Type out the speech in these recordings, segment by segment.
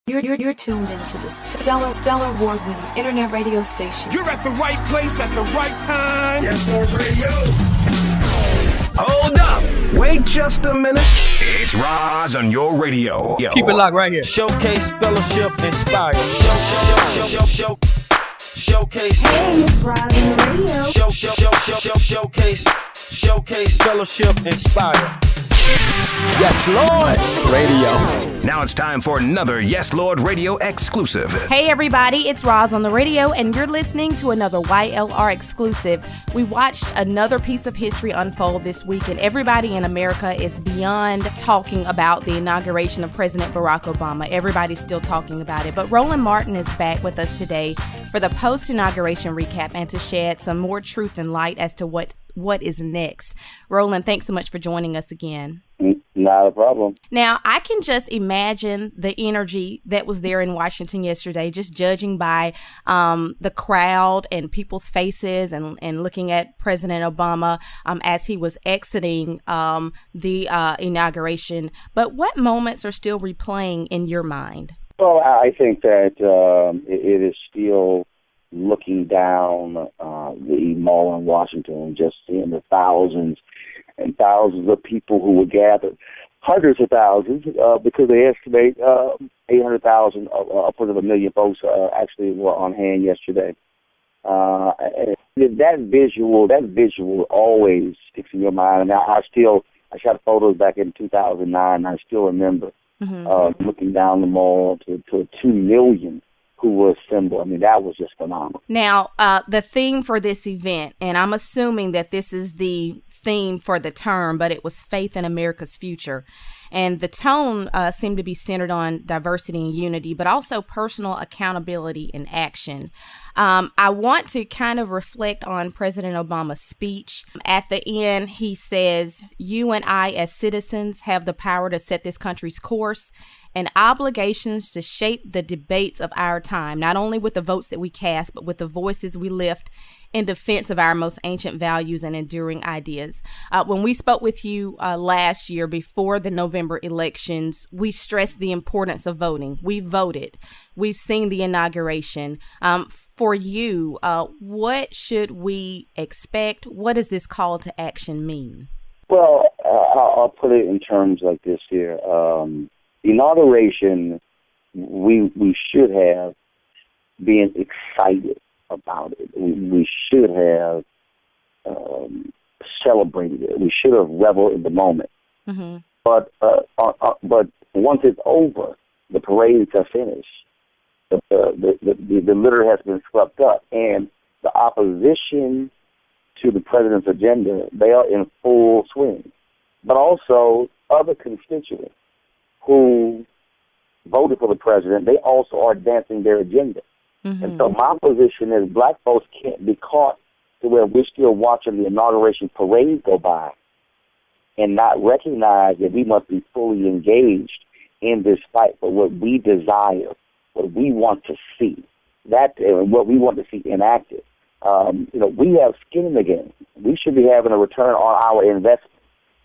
You're tuned into the stellar award-winning internet radio station. You're at the right place at the right time. Yes, Lord Radio. Hold up. Wait just a minute. It's Roz on your radio. Yo. Keep it locked right here. Showcase, fellowship, inspire. Showcase. Hey, it's Roz on the radio. Showcase, fellowship, inspire. Yes, Lord. Radio. Now it's time for another Yes Lord Radio exclusive. Hey everybody, it's Roz on the radio, and you're listening to another YLR exclusive. We watched another piece of history unfold this week, and everybody in America is beyond talking about the inauguration of President Barack Obama. Everybody's still talking about it, but Roland Martin is back with us today for the post-inauguration recap and to shed some more truth and light as to what is next. Roland, thanks so much for joining us again. Not a problem. Now, I can just imagine the energy that was there in Washington yesterday, just judging by the crowd and people's faces and looking at President Obama as he was exiting the inauguration. But what moments are still replaying in your mind? Well, I think that it is still looking down the mall in Washington, just seeing the thousands and thousands of people who were gathered, hundreds of thousands, because they estimate 800,000, upwards of 1 million folks actually were on hand yesterday. That visual always sticks in your mind. And I shot photos back in 2009, and I still remember looking down the mall to 2 million who were assembled. I mean, that was just phenomenal. Now, the theme for this event, and I'm assuming that this is the theme for the term, but it was Faith in America's Future. And the tone seemed to be centered on diversity and unity, but also personal accountability and action. I want to kind of reflect on President Obama's speech. At the end, he says, "You and I as citizens have the power to set this country's course and obligations to shape the debates of our time, not only with the votes that we cast, but with the voices we lift in defense of our most ancient values and enduring ideas." When we spoke with you last year before the November elections, we stressed the importance of voting. We voted. We've seen the inauguration. For you, what should we expect? What does this call to action mean? Well, I'll put it in terms like this here. The inauguration, we should have been excited about it. We should have celebrated it. We should have reveled in the moment. Mm-hmm. But once it's over, the parades are finished. The litter has been swept up, and the opposition to the president's agenda, they are in full swing. But also other constituents who voted for the president, they also are advancing their agenda. Mm-hmm. And so my position is black folks can't be caught to where we're still watching the inauguration parade go by and not recognize that we must be fully engaged in this fight for what we desire, what we want to see, what we want to see enacted. We have skin in the game. We should be having a return on our investment.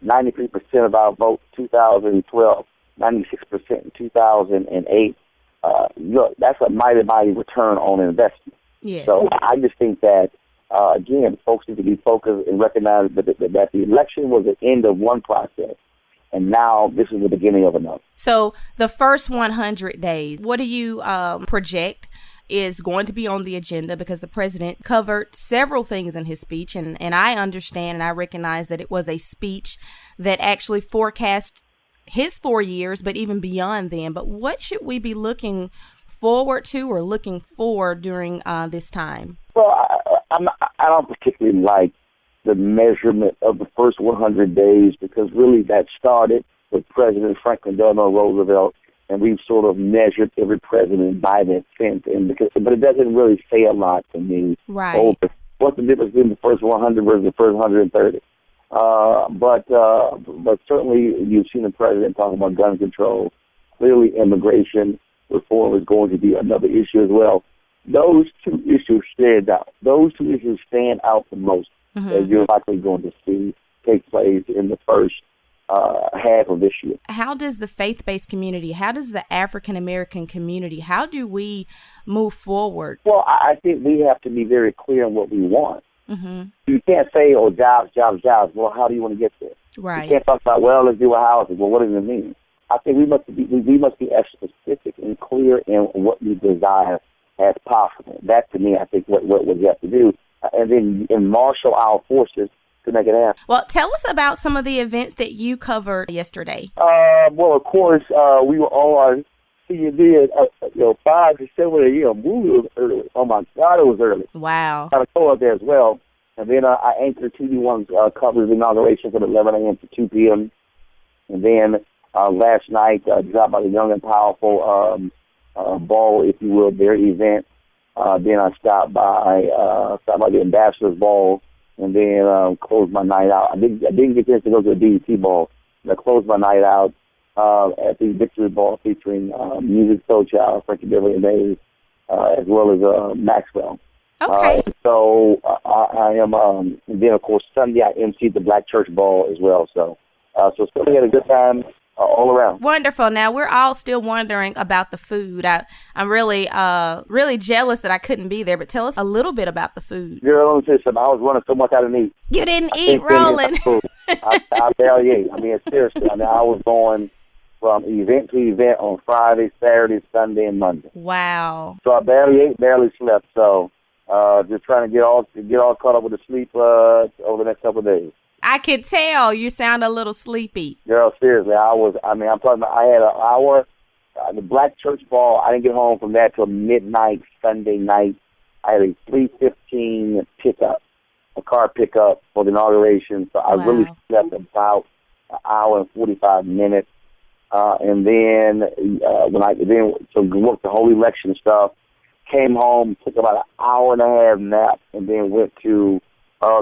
93% of our vote 2012, 96% in 2008. That's a mighty return on investment. Yes. So I just think that, again, folks need to be focused and recognize that the election was the end of one process, and now this is the beginning of another. So the first 100 days, what do you project is going to be on the agenda? Because the president covered several things in his speech, and I understand and I recognize that it was a speech that actually forecast his 4 years, but even beyond them. But what should we be looking forward to or looking for during this time? Well, I don't particularly like the measurement of the first 100 days, because really that started with President Franklin Delano Roosevelt, and we've sort of measured every president by that since. But it doesn't really say a lot to me. Right. Oh, what's the difference between the first 100 versus the first 130? But certainly you've seen the president talking about gun control. Clearly immigration reform is going to be another issue as well. Those two issues stand out. Those two issues stand out the most that you're likely going to see take place in the first half of this year. How does the faith-based community, how does the African-American community, how do we move forward? Well, I think we have to be very clear on what we want. Mm-hmm. You can't say, oh, jobs, jobs, jobs. Well, how do you want to get there? Right. You can't talk about, well, let's do a housing. Well, what does it mean? I think we must be as specific and clear in what we desire as possible. That, to me, I think what we have to do. And then marshal our forces to make it happen. Well, tell us about some of the events that you covered yesterday. Well, of course, we were on CND at 5 December. Moved early. Oh my God, it was early. Wow. I go up there as well, and then I anchored TV1's coverage inauguration from 11 a.m. to 2 p.m. And then last night, dropped by the Young and Powerful ball, if you will, their event. Then I stopped by the Ambassador's Ball. And then closed my night out. I didn't get a chance to go to the BET Ball. But I closed my night out at the Victory Ball featuring Music Soul Child, Frankie Beverly and Davis, as well as Maxwell. Okay. So I am, and then of course Sunday I emceed the Black Church Ball as well. So Sunday had a good time all around. Wonderful. Now we're all still wondering about the food. I'm really jealous that I couldn't be there, but tell us a little bit about the food. Girl, let me tell you something. I was running so much I didn't eat. You didn't eat, Roland. I barely ate. I mean, seriously. I was going from event to event on Friday, Saturday, Sunday, and Monday. Wow. So I barely ate, barely slept. So just trying to get all caught up with the sleep over the next couple of days. I could tell you sound a little sleepy. Girl, seriously, I'm talking about, I had an hour, the Black Church Ball, I didn't get home from that till midnight Sunday night. I had a 3:15 a car pickup for the inauguration, so I really slept about an hour and 45 minutes. And then so worked the whole election stuff, came home, took about an hour and a half nap, and then went to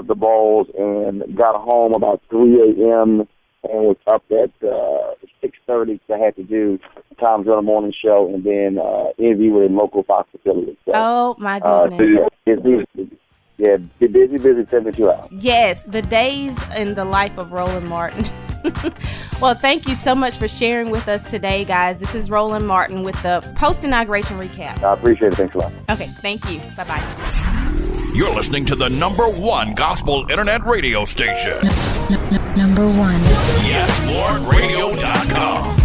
the balls and got home about 3 a.m. and was up at 6:30 because I had to do Tom's Runner Morning Show and then interview with a local Fox affiliate. So, oh, my goodness. Busy 72 hours. Yes, the days in the life of Roland Martin. Well, thank you so much for sharing with us today, guys. This is Roland Martin with the post-inauguration recap. I appreciate it. Thanks a lot. Okay, thank you. Bye-bye. You're listening to the #1 gospel internet radio station. Number 1. YesLordRadio.com.